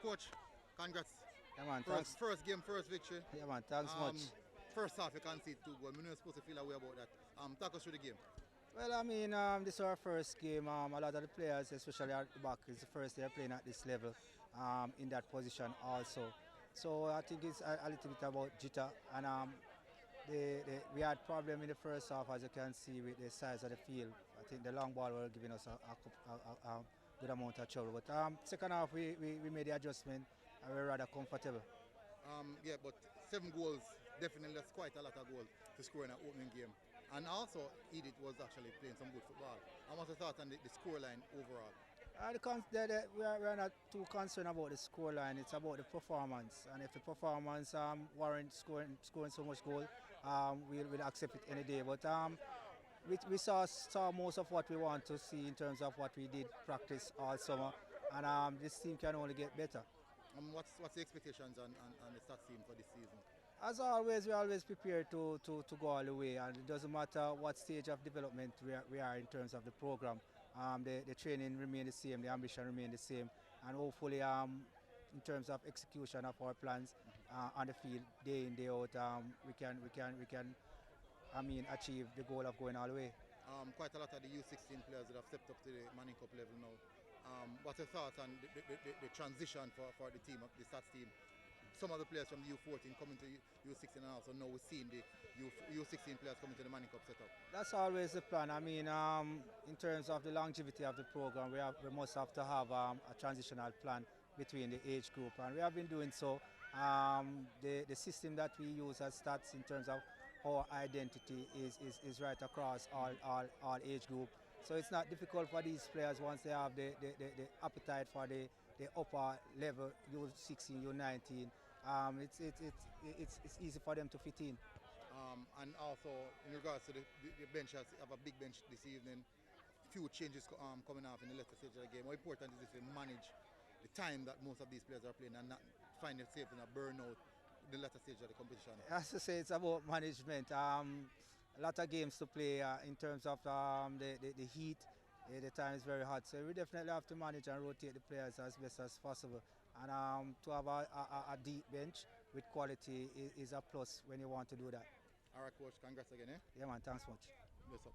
Coach, congrats. Yeah, man, First game, first victory. Yeah, man, thanks much. First half, you concede 2 goals. We're not supposed to feel a way about that. Talk us through the game. Well, I mean, this is our first game. A lot of the players, especially at the back, it's the first they're playing at this level, in that position also. So I think it's a little bit about jitter, and we had problem in the first half, as you can see, with the size of the field. I think the long ball were giving us a good amount of trouble. But second half, we made the adjustment and we were rather comfortable. Yeah, but 7 goals, definitely that's quite a lot of goals to score in an opening game. And also, Edith was actually playing some good football. And what's your thought on the scoreline overall? We are not too concerned about the scoreline. It's about the performance. And if the performance warrants scoring so much goal, we'll accept it any day. But we saw most of what we want to see in terms of what we did practice all summer. And this team can only get better. What's the expectations on the STATHS team for this season? As always, we're always prepared to go all the way, and it doesn't matter what stage of development we are in terms of the program. The training remains the same, the ambition remains the same, and hopefully in terms of execution of our plans on the field, day in, day out, we can achieve the goal of going all the way. Quite a lot of the U16 players that have stepped up to the Manning Cup level now. What's your thoughts on the transition for the team, the STATS team? Some of the players from the U14 coming to U16, and also now we're seeing the U16 players coming to the Manning Cup setup. That's always the plan. I mean, in terms of the longevity of the program, we must have to have a transitional plan between the age group, and we have been doing so. The system that we use as STATS in terms of our identity is right across all age group. So it's not difficult for these players once they have the appetite for the upper level, U16, U19. It's easy for them to fit in. And also, in regards to the bench, have a big bench this evening. Few changes coming off in the later stage of the game. How important is it to manage the time that most of these players are playing and not find themselves in a burnout in the later stage of the competition? As I say, it's about management. A lot of games to play in terms of the heat. The time is very hot, so we definitely have to manage and rotate the players as best as possible. And to have a deep bench with quality is a plus when you want to do that. All right, Coach, congrats again. Yeah, man, thanks much. Yes, sir.